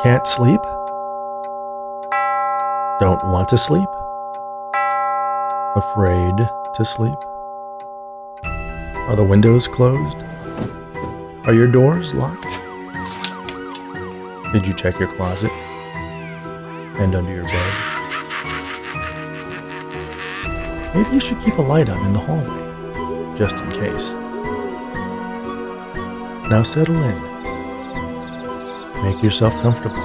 Can't sleep? Don't want to sleep? Afraid to sleep? Are the windows closed? Are your doors locked? Did you check your closet? And under your bed? Maybe you should keep a light on in the hallway, just in case. Now settle in. Make yourself comfortable.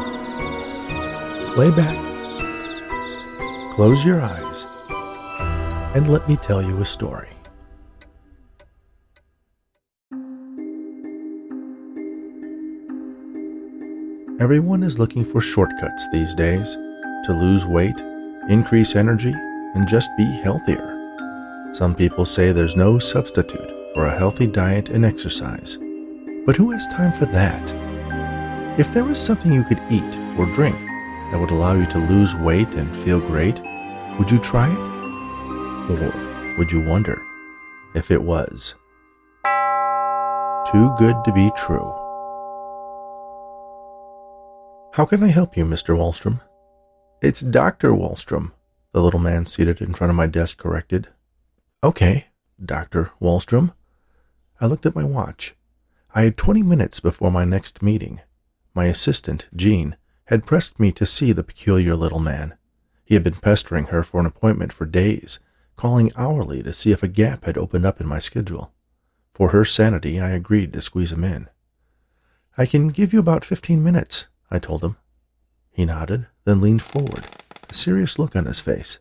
Lay back. Close your eyes. And let me tell you a story. Everyone is looking for shortcuts these days to lose weight, increase energy, and just be healthier. Some people say there's no substitute for a healthy diet and exercise. But who has time for that? If there was something you could eat or drink that would allow you to lose weight and feel great, would you try it? Or would you wonder if it was too good to be true? How can I help you, Mr. Wallstrom? It's Dr. Wallstrom, the little man seated in front of my desk corrected. Okay, Dr. Wallstrom. I looked at my watch. I had 20 minutes before my next meeting. My assistant, Jean, had pressed me to see the peculiar little man. He had been pestering her for an appointment for days, calling hourly to see if a gap had opened up in my schedule. For her sanity, I agreed to squeeze him in. I can give you about 15 minutes, I told him. He nodded, then leaned forward, a serious look on his face.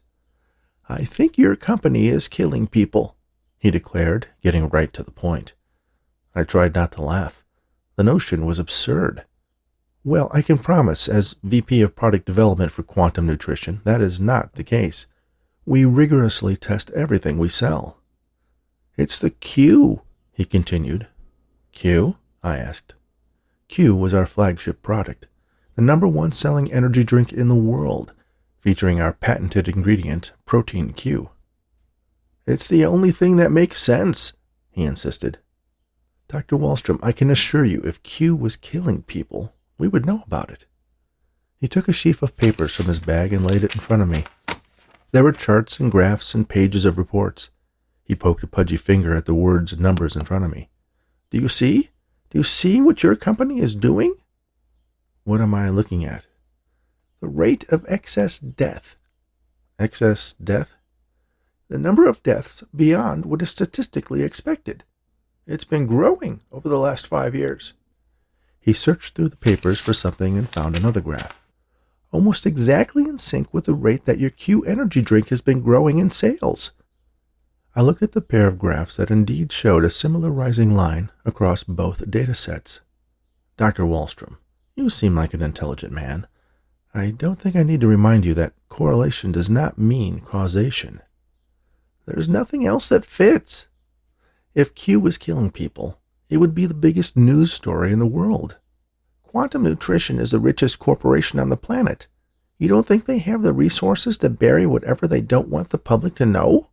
I think your company is killing people, he declared, getting right to the point. I tried not to laugh. The notion was absurd. Well, I can promise, as VP of Product Development for Quantum Nutrition, that is not the case. We rigorously test everything we sell. It's the Q, he continued. Q? I asked. Q was our flagship product, the #1 selling energy drink in the world, featuring our patented ingredient, Protein Q. It's the only thing that makes sense, he insisted. Dr. Wallstrom, I can assure you if Q was killing people, we would know about it. He took a sheaf of papers from his bag and laid it in front of me. There were charts and graphs and pages of reports. He poked a pudgy finger at the words and numbers in front of me. Do you see? Do you see what your company is doing? What am I looking at? The rate of excess death. Excess death? The number of deaths beyond what is statistically expected. It's been growing over the last 5 years. He searched through the papers for something and found another graph. Almost exactly in sync with the rate that your Q energy drink has been growing in sales. I looked at the pair of graphs that indeed showed a similar rising line across both data sets. Dr. Wallstrom, you seem like an intelligent man. I don't think I need to remind you that correlation does not mean causation. There's nothing else that fits. If Q was killing people, it would be the biggest news story in the world. Quantum Nutrition is the richest corporation on the planet. You don't think they have the resources to bury whatever they don't want the public to know?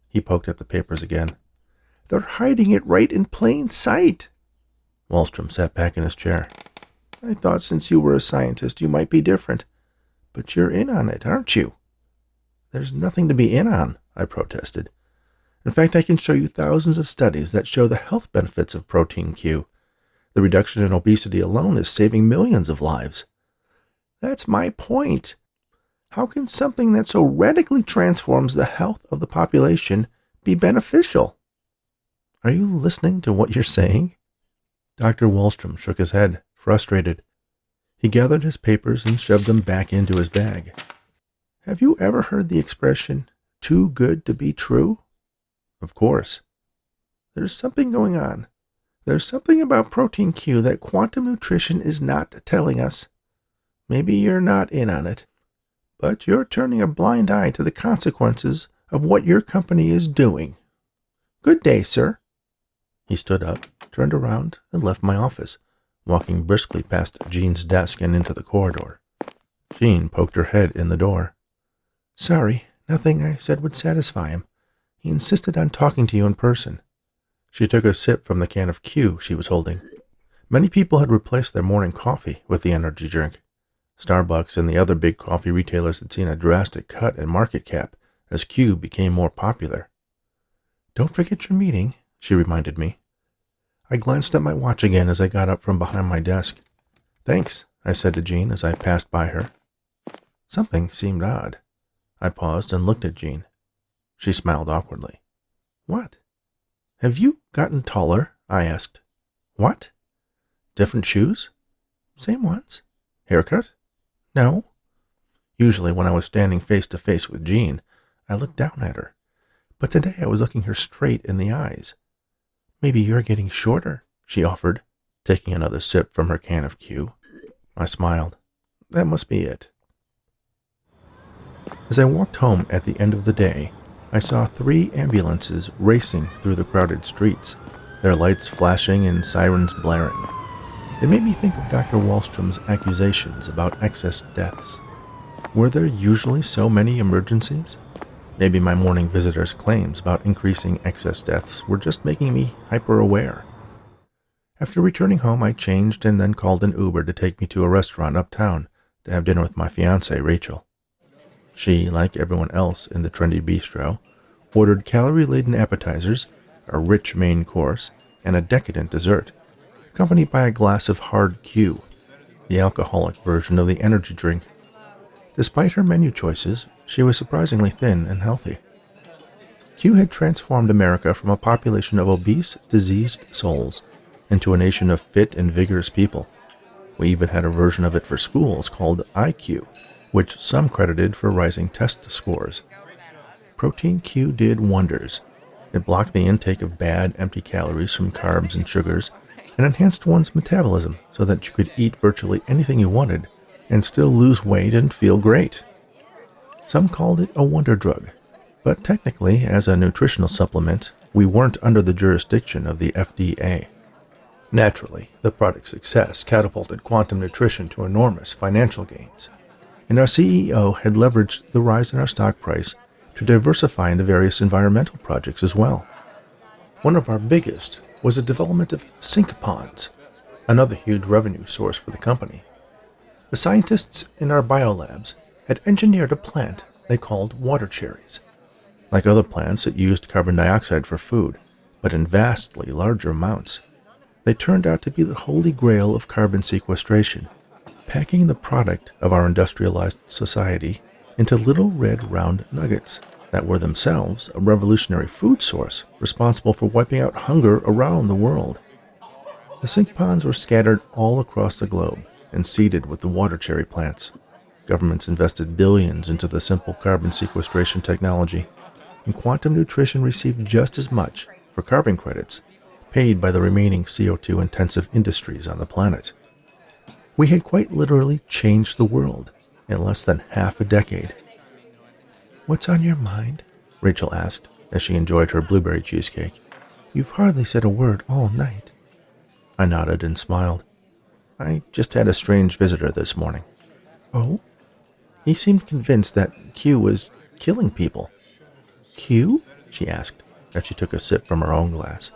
He poked at the papers again. They're hiding it right in plain sight. Wallstrom sat back in his chair. I thought since you were a scientist you might be different. But you're in on it, aren't you? There's nothing to be in on, I protested. In fact, I can show you thousands of studies that show the health benefits of Protein Q. The reduction in obesity alone is saving millions of lives. That's my point. How can something that so radically transforms the health of the population be beneficial? Are you listening to what you're saying? Dr. Wallstrom shook his head, frustrated. He gathered his papers and shoved them back into his bag. Have you ever heard the expression, too good to be true? Of course. There's something going on. There's something about Protein Q that Quantum Nutrition is not telling us. Maybe you're not in on it, but you're turning a blind eye to the consequences of what your company is doing. Good day, sir. He stood up, turned around, and left my office, walking briskly past Jean's desk and into the corridor. Jean poked her head in the door. Sorry, nothing I said would satisfy him. He insisted on talking to you in person. She took a sip from the can of Q she was holding. Many people had replaced their morning coffee with the energy drink, Starbucks and the other big coffee retailers had seen a drastic cut in market cap as Q became more popular. "Don't forget your meeting," she reminded me. I glanced at my watch again as I got up from behind my desk. "Thanks," I said to Jean as I passed by her. Something seemed odd. I paused and looked at Jean. She smiled awkwardly. "What?" "Have you gotten taller?" I asked. "What?" "Different shoes?" "Same ones." "Haircut?" "No." Usually when I was standing face to face with Jean, I looked down at her. But today I was looking her straight in the eyes. "Maybe you're getting shorter," she offered, taking another sip from her can of Q. I smiled. That must be it. As I walked home at the end of the day, I saw 3 ambulances racing through the crowded streets, their lights flashing and sirens blaring. It made me think of Dr. Wallstrom's accusations about excess deaths. Were there usually so many emergencies? Maybe my morning visitor's claims about increasing excess deaths were just making me hyper-aware. After returning home, I changed and then called an Uber to take me to a restaurant uptown to have dinner with my fiancée, Rachel. She, like everyone else in the trendy bistro, ordered calorie-laden appetizers, a rich main course, and a decadent dessert, accompanied by a glass of hard Q, the alcoholic version of the energy drink. Despite her menu choices, she was surprisingly thin and healthy. Q had transformed America from a population of obese, diseased souls into a nation of fit and vigorous people. We even had a version of it for schools called IQ, which some credited for rising test scores. Protein Q did wonders. It blocked the intake of bad, empty calories from carbs and sugars and enhanced one's metabolism so that you could eat virtually anything you wanted and still lose weight and feel great. Some called it a wonder drug, but technically, as a nutritional supplement, we weren't under the jurisdiction of the FDA. Naturally, the product's success catapulted Quantum Nutrition to enormous financial gains, and our CEO had leveraged the rise in our stock price to diversify into various environmental projects as well. One of our biggest was the development of sink ponds, another huge revenue source for the company. The scientists in our biolabs had engineered a plant they called water cherries. Like other plants, it used carbon dioxide for food, but in vastly larger amounts. They turned out to be the holy grail of carbon sequestration, packing the product of our industrialized society into little red round nuggets that were themselves a revolutionary food source responsible for wiping out hunger around the world. The sink ponds were scattered all across the globe and seeded with the water cherry plants. Governments invested billions into the simple carbon sequestration technology, and Quantum Nutrition received just as much for carbon credits paid by the remaining CO2-intensive industries on the planet. We had quite literally changed the world in less than half a decade. "What's on your mind?" Rachel asked as she enjoyed her blueberry cheesecake. "You've hardly said a word all night." I nodded and smiled. "I just had a strange visitor this morning." "Oh?" He seemed convinced that Q was killing people. "Q?" she asked as she took a sip from her own glass.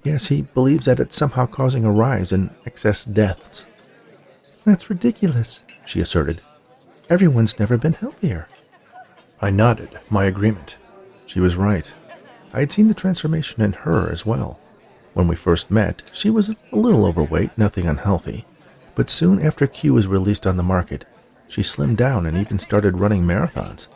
"Yes, he believes that it's somehow causing a rise in excess deaths." "That's ridiculous," she asserted. "Everyone's never been healthier." I nodded my agreement. She was right. I had seen the transformation in her as well. When we first met, she was a little overweight, nothing unhealthy, but soon after Q was released on the market, she slimmed down and even started running marathons.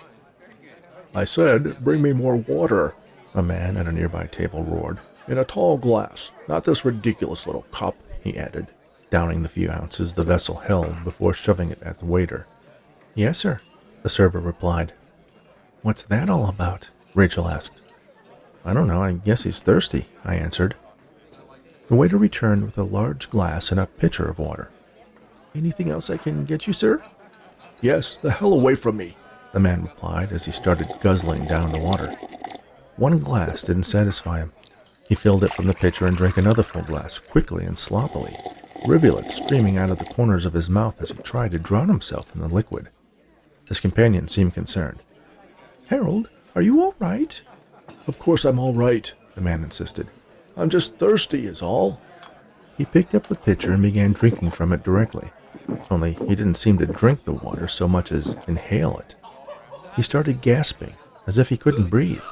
"I said, bring me more water," a man at a nearby table roared. "In a tall glass, not this ridiculous little cup," he added, downing the few ounces the vessel held before shoving it at the waiter. "Yes, sir," the server replied. "What's that all about?" Rachel asked. "I don't know, I guess he's thirsty," I answered. The waiter returned with a large glass and a pitcher of water. "Anything else I can get you, sir?" "Yes, the hell away from me," the man replied as he started guzzling down the water. One glass didn't satisfy him. He filled it from the pitcher and drank another full glass, quickly and sloppily, rivulets streaming out of the corners of his mouth as he tried to drown himself in the liquid. His companion seemed concerned. "Harold, are you all right?" "Of course I'm all right," the man insisted. "I'm just thirsty is all." He picked up the pitcher and began drinking from it directly, only he didn't seem to drink the water so much as inhale it. He started gasping, as if he couldn't breathe.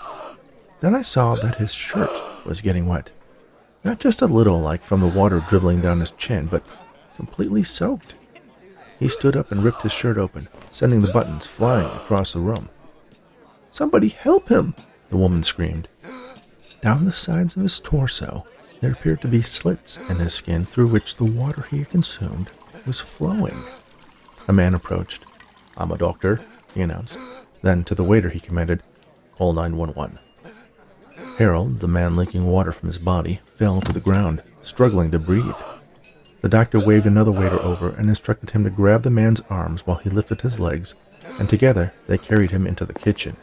Then I saw that his shirt was getting wet. Not just a little, like from the water dribbling down his chin, but completely soaked. He stood up and ripped his shirt open, sending the buttons flying across the room. "Somebody help him!" the woman screamed. Down the sides of his torso, there appeared to be slits in his skin through which the water he had consumed was flowing. A man approached. "I'm a doctor," he announced. Then to the waiter he commanded, "Call 911. Harold, the man leaking water from his body, fell to the ground, struggling to breathe. The doctor waved another waiter over and instructed him to grab the man's arms while he lifted his legs, and together they carried him into the kitchen.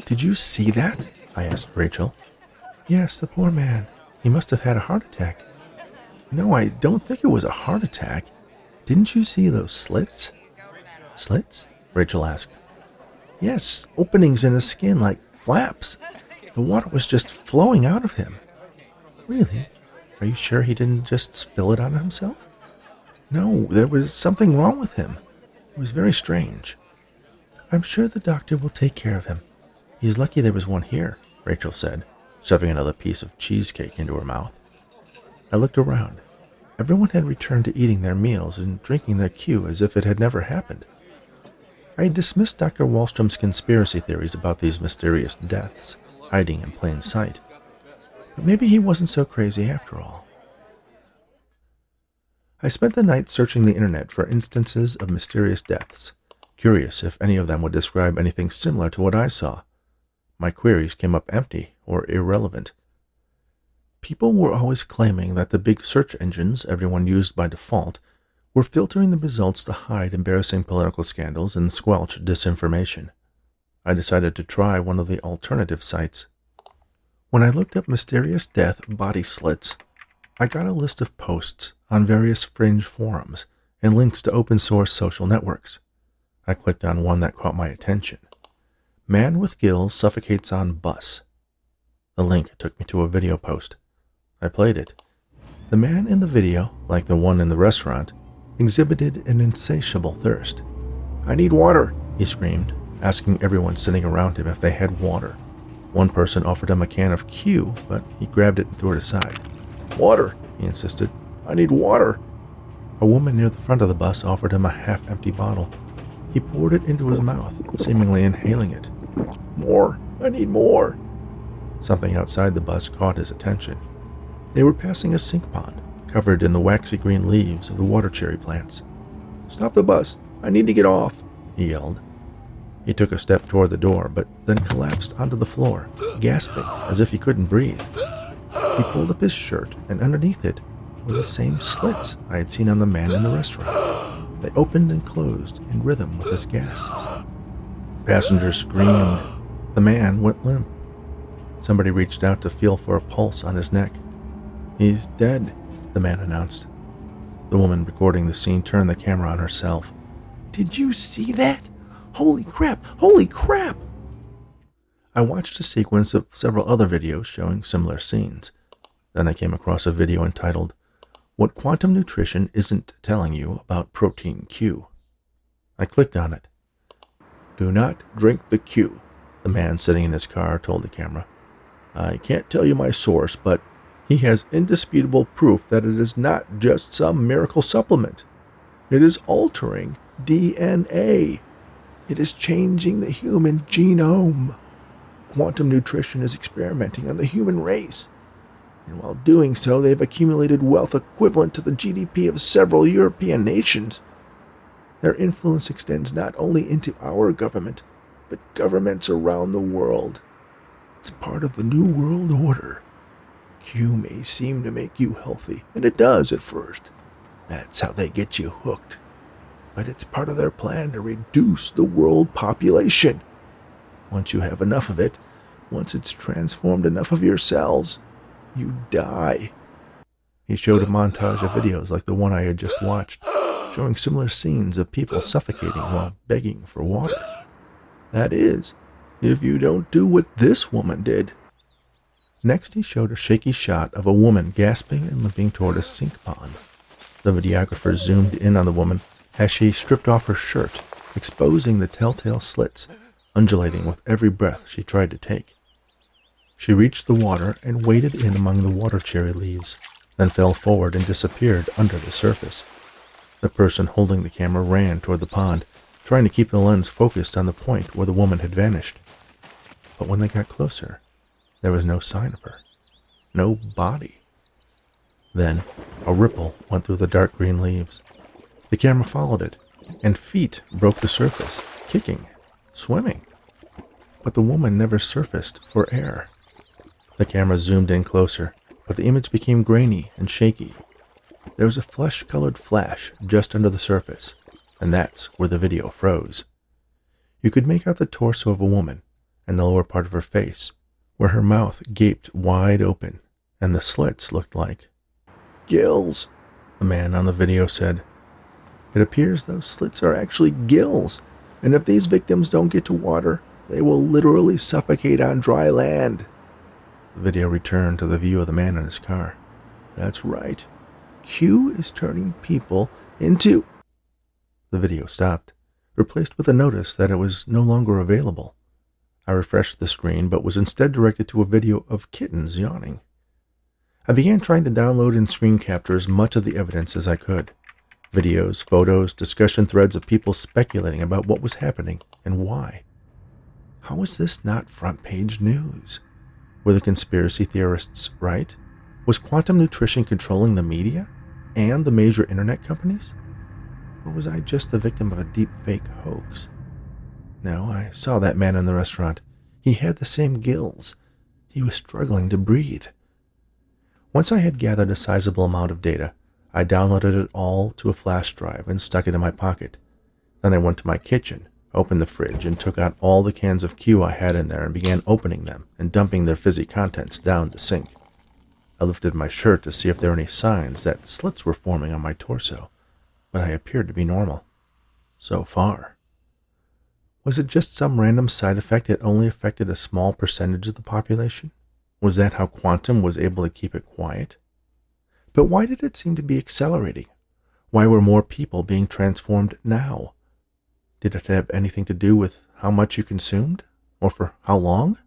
"Did you see that?" I asked Rachel. "Yes, the poor man. He must have had a heart attack." "No, I don't think it was a heart attack. Didn't you see those slits?" "Slits?" Rachel asked. "Yes, openings in his skin like flaps. The water was just flowing out of him." "Really? Are you sure he didn't just spill it on himself?" "No, there was something wrong with him. It was very strange." "I'm sure the doctor will take care of him. He's lucky there was one here," Rachel said, shoving another piece of cheesecake into her mouth. I looked around. Everyone had returned to eating their meals and drinking their Q as if it had never happened. I had dismissed Dr. Wallstrom's conspiracy theories about these mysterious deaths hiding in plain sight. But maybe he wasn't so crazy after all. I spent the night searching the internet for instances of mysterious deaths, curious if any of them would describe anything similar to what I saw. My queries came up empty or irrelevant. People were always claiming that the big search engines everyone used by default were filtering the results to hide embarrassing political scandals and squelch disinformation. I decided to try one of the alternative sites. When I looked up mysterious death body slits, I got a list of posts on various fringe forums and links to open-source social networks. I clicked on one that caught my attention. "Man with gills suffocates on bus." The link took me to a video post. I played it. The man in the video, like the one in the restaurant, exhibited an insatiable thirst. "I need water," he screamed, asking everyone sitting around him if they had water. One person offered him a can of Q, but he grabbed it and threw it aside. "Water," he insisted. "I need water." A woman near the front of the bus offered him a half-empty bottle. He poured it into his mouth, seemingly inhaling it. "More! I need more!" Something outside the bus caught his attention. They were passing a sink pond, covered in the waxy green leaves of the water cherry plants. "Stop the bus! I need to get off!" he yelled. He took a step toward the door, but then collapsed onto the floor, gasping as if he couldn't breathe. He pulled up his shirt, and underneath it were the same slits I had seen on the man in the restaurant. They opened and closed in rhythm with his gasps. Passengers screamed. The man went limp. Somebody reached out to feel for a pulse on his neck. "He's dead," the man announced. The woman recording the scene turned the camera on herself. "Did you see that? Holy crap! Holy crap!" I watched a sequence of several other videos showing similar scenes. Then I came across a video entitled, "What Quantum Nutrition Isn't Telling You About Protein Q." I clicked on it. "Do not drink the Q," the man sitting in his car told the camera. "I can't tell you my source, but he has indisputable proof that it is not just some miracle supplement. It is altering DNA. It is changing the human genome. Quantum Nutrition is experimenting on the human race. And while doing so, they've accumulated wealth equivalent to the GDP of several European nations. Their influence extends not only into our government, but governments around the world. It's part of the New World Order. Q may seem to make you healthy, and it does at first. That's how they get you hooked. But it's part of their plan to reduce the world population. Once you have enough of it, once it's transformed enough of your cells, you die." He showed a montage of videos like the one I had just watched, showing similar scenes of people suffocating while begging for water. "That is, if you don't do what this woman did." Next he showed a shaky shot of a woman gasping and limping toward a sink pond. The videographer zoomed in on the woman as she stripped off her shirt, exposing the telltale slits, undulating with every breath she tried to take. She reached the water and waded in among the water cherry leaves, then fell forward and disappeared under the surface. The person holding the camera ran toward the pond, trying to keep the lens focused on the point where the woman had vanished. But when they got closer, there was no sign of her. No body. Then, a ripple went through the dark green leaves. The camera followed it, and feet broke the surface, kicking, swimming. But the woman never surfaced for air. The camera zoomed in closer, but the image became grainy and shaky. There was a flesh-colored flash just under the surface, and that's where the video froze. You could make out the torso of a woman and the lower part of her face, where her mouth gaped wide open, and the slits looked like gills, the man on the video said. It appears those slits are actually gills, and if these victims don't get to water, they will literally suffocate on dry land. The video returned to the view of the man in his car. That's right. Q is turning people into... The video stopped, replaced with a notice that it was no longer available. I refreshed the screen, but was instead directed to a video of kittens yawning. I began trying to download and screen capture as much of the evidence as I could. Videos, photos, discussion threads of people speculating about what was happening and why. How was this not front-page news? Were the conspiracy theorists right? Was quantum nutrition controlling the media and the major internet companies? Or was I just the victim of a deep-fake hoax? No, I saw that man in the restaurant. He had the same gills. He was struggling to breathe. Once I had gathered a sizable amount of data, I downloaded it all to a flash drive and stuck it in my pocket. Then I went to my kitchen, opened the fridge, and took out all the cans of Q I had in there and began opening them and dumping their fizzy contents down the sink. I lifted my shirt to see if there were any signs that slits were forming on my torso, but I appeared to be normal. So far. Was it just some random side effect that only affected a small percentage of the population? Was that how quantum was able to keep it quiet? But why did it seem to be accelerating? Why were more people being transformed now? Did it have anything to do with how much you consumed? Or for how long?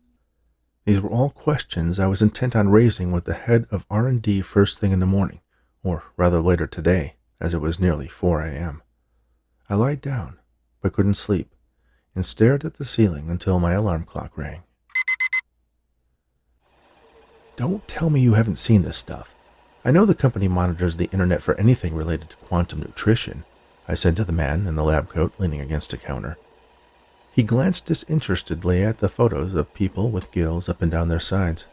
These were all questions I was intent on raising with the head of R&D first thing in the morning, or rather later today, as it was nearly 4 a.m. I lied down, but couldn't sleep, and stared at the ceiling until my alarm clock rang. Don't tell me you haven't seen this stuff. I know the company monitors the internet for anything related to quantum nutrition, I said to the man in the lab coat leaning against a counter. He glanced disinterestedly at the photos of people with gills up and down their sides.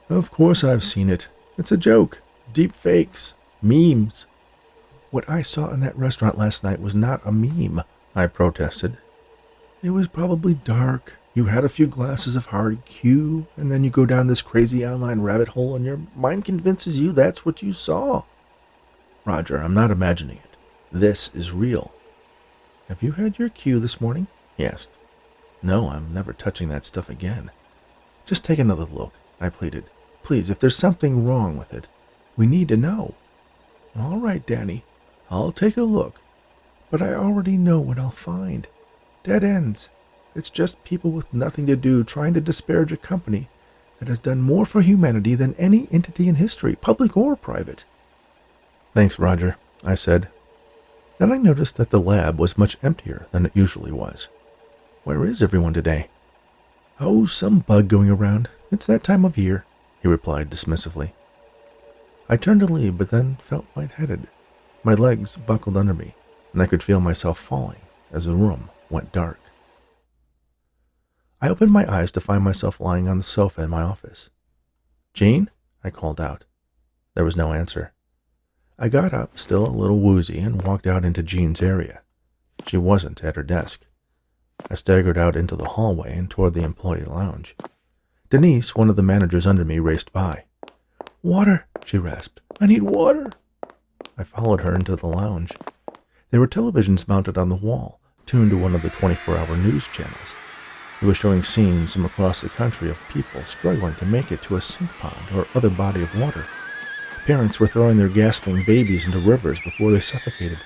Of course I've seen it. It's a joke. Deep fakes. Memes. What I saw in that restaurant last night was not a meme, I protested. It was probably dark. You had a few glasses of hard Q, and then you go down this crazy online rabbit hole and your mind convinces you that's what you saw. Roger, I'm not imagining it. This is real. Have you had your Q this morning? He asked. No, I'm never touching that stuff again. Just take another look, I pleaded. Please, if there's something wrong with it, we need to know. All right, Danny, I'll take a look, but I already know what I'll find. Dead ends. It's just people with nothing to do trying to disparage a company that has done more for humanity than any entity in history, public or private. Thanks, Roger, I said. Then I noticed that the lab was much emptier than it usually was. Where is everyone today? Oh, some bug going around. It's that time of year, he replied dismissively. I turned to leave, but then felt lightheaded. My legs buckled under me, and I could feel myself falling as the room went dark. I opened my eyes to find myself lying on the sofa in my office. Jean? I called out. There was no answer. I got up, still a little woozy, and walked out into Jean's area. She wasn't at her desk. I staggered out into the hallway and toward the employee lounge. Denise, one of the managers under me, raced by. Water, she rasped. I need water. I followed her into the lounge. There were televisions mounted on the wall, tuned to one of the 24-hour news channels. It was showing scenes from across the country of people struggling to make it to a sink pond or other body of water. Parents were throwing their gasping babies into rivers before they suffocated.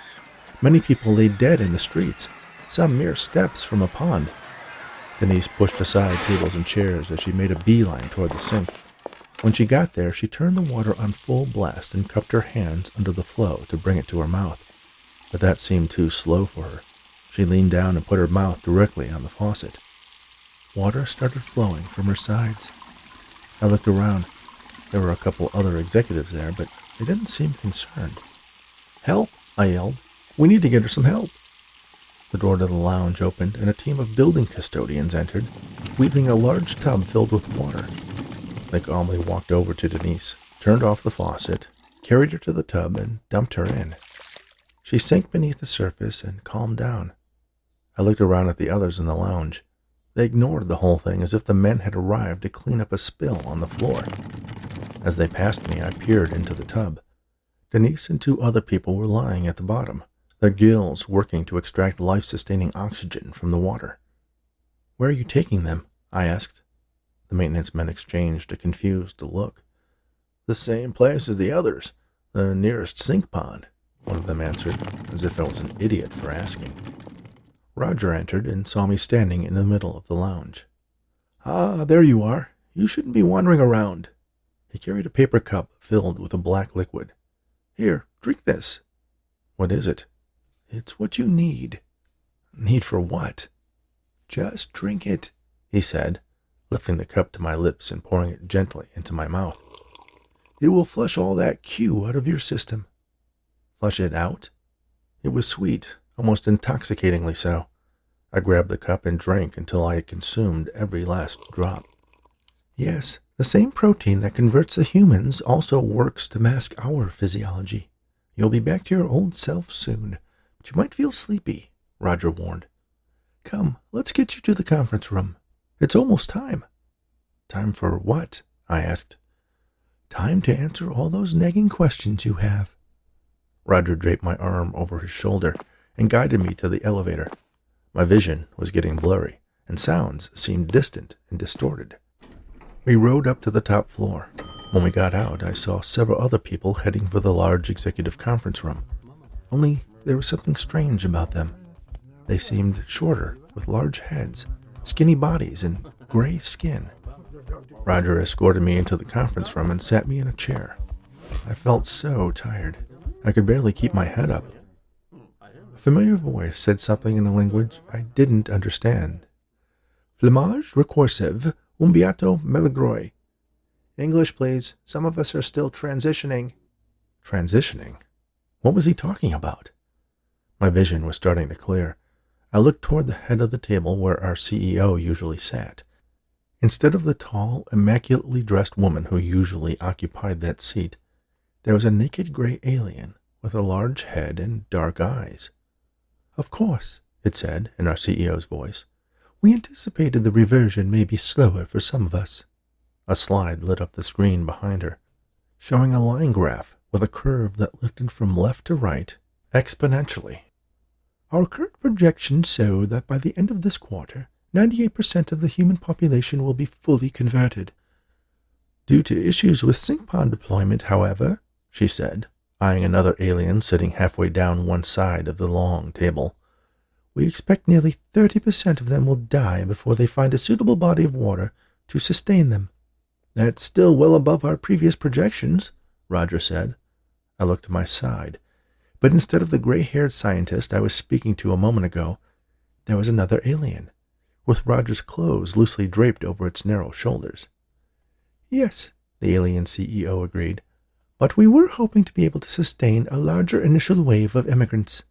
Many people lay dead in the streets, some mere steps from a pond. Denise pushed aside tables and chairs as she made a beeline toward the sink. When she got there, she turned the water on full blast and cupped her hands under the flow to bring it to her mouth. But that seemed too slow for her. She leaned down and put her mouth directly on the faucet. Water started flowing from her sides. I looked around. There were a couple other executives there, but they didn't seem concerned. "Help!" I yelled. "We need to get her some help." The door to the lounge opened, and a team of building custodians entered, wheeling a large tub filled with water. They calmly walked over to Denise, turned off the faucet, carried her to the tub, and dumped her in. She sank beneath the surface and calmed down. I looked around at the others in the lounge. They ignored the whole thing as if the men had arrived to clean up a spill on the floor. As they passed me, I peered into the tub. Denise and 2 other people were lying at the bottom, their gills working to extract life-sustaining oxygen from the water. "Where are you taking them?" I asked. The maintenance men exchanged a confused look. "The same place as the others, the nearest sink pond," one of them answered, as if I was an idiot for asking. Roger entered and saw me standing in the middle of the lounge. "Ah, there you are. You shouldn't be wandering around." He carried a paper cup filled with a black liquid. "Here, drink this." "What is it?" "It's what you need." "Need for what?" "Just drink it," he said, lifting the cup to my lips and pouring it gently into my mouth. "It will flush all that Q out of your system." "Flush it out?" It was sweet, almost intoxicatingly so. I grabbed the cup and drank until I had consumed every last drop. "Yes, the same protein that converts the humans also works to mask our physiology. You'll be back to your old self soon, but you might feel sleepy," Roger warned. "Come, let's get you to the conference room. It's almost time." "Time for what?" I asked. "Time to answer all those nagging questions you have." Roger draped my arm over his shoulder and guided me to the elevator. My vision was getting blurry, and sounds seemed distant and distorted. We rode up to the top floor. When we got out, I saw several other people heading for the large executive conference room. Only there was something strange about them. They seemed shorter, with large heads, skinny bodies, and gray skin. Roger escorted me into the conference room and sat me in a chair. I felt so tired. I could barely keep my head up. A familiar voice said something in a language I didn't understand. "Flamage recursive, beato meligroi." "English, please. Some of us are still transitioning." Transitioning? What was he talking about? My vision was starting to clear. I looked toward the head of the table where our CEO usually sat. Instead of the tall, immaculately dressed woman who usually occupied that seat, there was a naked gray alien with a large head and dark eyes. "Of course," it said in our CEO's voice. "We anticipated the reversion may be slower for some of us." A slide lit up the screen behind her, showing a line graph with a curve that lifted from left to right exponentially. "Our current projections show that by the end of this quarter, 98% of the human population will be fully converted. Due to issues with sink pond deployment, however," she said, eyeing another alien sitting halfway down one side of the long table, "we expect nearly 30% of them will die before they find a suitable body of water to sustain them." "That's still well above our previous projections," Roger said. I looked to my side, but instead of the gray-haired scientist I was speaking to a moment ago, there was another alien, with Roger's clothes loosely draped over its narrow shoulders. "Yes," the alien CEO agreed, "but we were hoping to be able to sustain a larger initial wave of immigrants."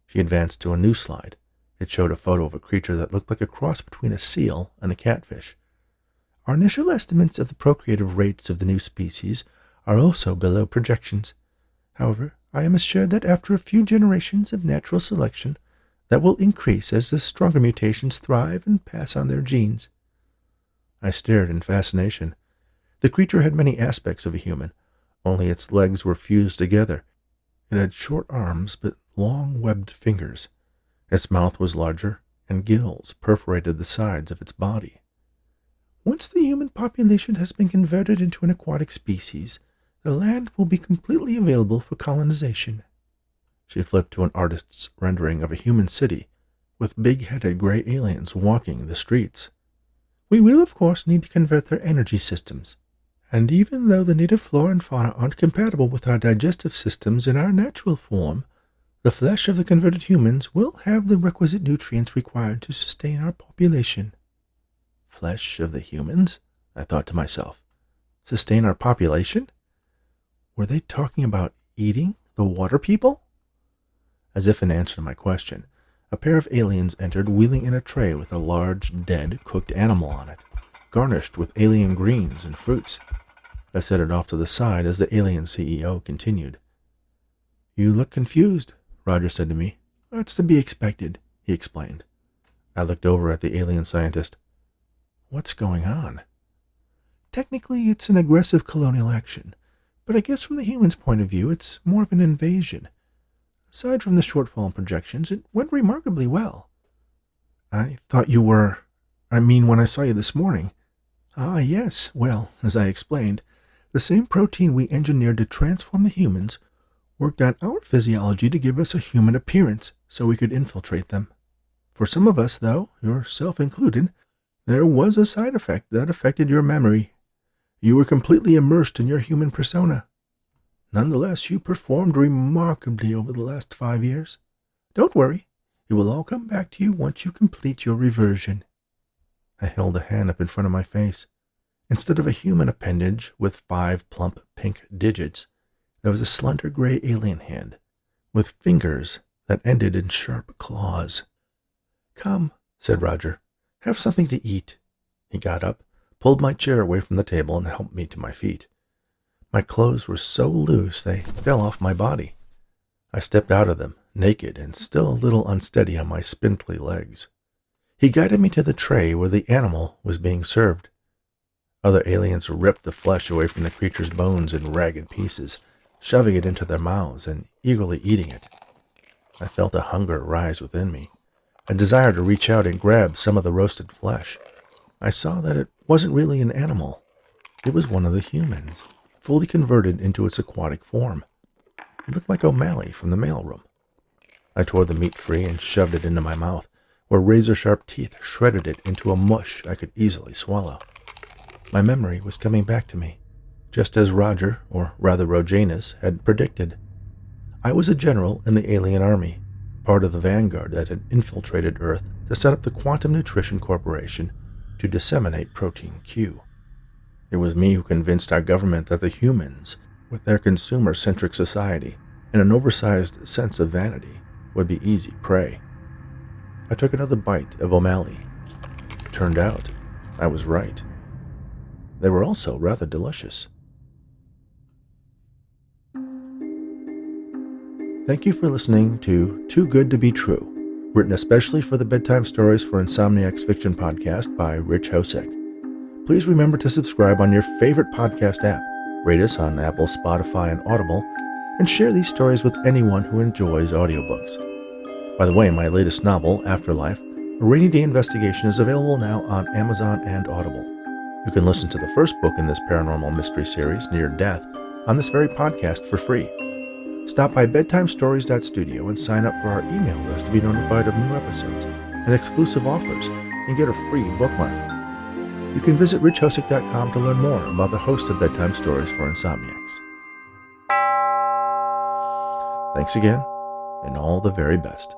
She advanced to a new slide. It showed a photo of a creature that looked like a cross between a seal and a catfish. "Our initial estimates of the procreative rates of the new species are also below projections. However, I am assured that after a few generations of natural selection, that will increase as the stronger mutations thrive and pass on their genes." I stared in fascination. The creature had many aspects of a human, only its legs were fused together. It had short arms but long webbed fingers. Its mouth was larger, and gills perforated the sides of its body. "Once the human population has been converted into an aquatic species, The land will be completely available for colonization. She flipped to an artist's rendering of a human city with big-headed gray aliens walking the streets. We will, of course, need to convert their energy systems. And even though the native flora and fauna aren't compatible with our digestive systems in our natural form, the flesh of the converted humans will have the requisite nutrients required to sustain our population. Flesh of the humans? I thought to myself. Sustain our population? Were they talking about eating the water people? As if in answer to my question, a pair of aliens entered, wheeling in a tray with a large, dead, cooked animal on it, garnished with alien greens and fruits. I set it off to the side as the alien CEO continued. You look confused, Roger said to me. That's to be expected, he explained. I looked over at the alien scientist. What's going on? Technically, it's an aggressive colonial action, but I guess from the humans' point of view, it's more of an invasion. Aside from the shortfall in projections, it went remarkably well. I thought you were... when I saw you this morning. Ah, yes. Well, as I explained, the same protein we engineered to transform the humans worked on our physiology to give us a human appearance so we could infiltrate them. For some of us, though, yourself included, there was a side effect that affected your memory. You were completely immersed in your human persona. Nonetheless, you performed remarkably over the last 5 years. Don't worry, it will all come back to you once you complete your reversion. I held a hand up in front of my face. Instead of a human appendage with 5 plump pink digits, there was a slender gray alien hand with fingers that ended in sharp claws. Come, said Roger, have something to eat. He got up, pulled my chair away from the table, and helped me to my feet. My clothes were so loose they fell off my body. I stepped out of them, naked and still a little unsteady on my spindly legs. He guided me to the tray where the animal was being served. Other aliens ripped the flesh away from the creature's bones in ragged pieces, shoving it into their mouths and eagerly eating it. I felt a hunger rise within me, a desire to reach out and grab some of the roasted flesh. I saw that it wasn't really an animal. It was one of the humans, fully converted into its aquatic form. It looked like O'Malley from the mailroom. I tore the meat free and shoved it into my mouth, where razor-sharp teeth shredded it into a mush I could easily swallow. My memory was coming back to me, just as Roger, or rather Rojanus, had predicted. I was a general in the alien army, part of the vanguard that had infiltrated Earth to set up the Quantum Nutrition Corporation to disseminate Protein Q. It was me who convinced our government that the humans, with their consumer-centric society and an oversized sense of vanity, would be easy prey. I took another bite of O'Malley. It turned out I was right. They were also rather delicious. Thank you for listening to Too Good to Be True, written especially for the Bedtime Stories for Insomniacs Fiction podcast by Rich Hosek. Please remember to subscribe on your favorite podcast app, rate us on Apple, Spotify, and Audible, and share these stories with anyone who enjoys audiobooks. By the way, my latest novel, Afterlife, A Rainy Day Investigation, is available now on Amazon and Audible. You can listen to the first book in this paranormal mystery series, Near Death, on this very podcast for free. Stop by bedtimestories.studio and sign up for our email list to be notified of new episodes and exclusive offers and get a free bookmark. You can visit richhosek.com to learn more about the host of Bedtime Stories for Insomniacs. Thanks again, and all the very best.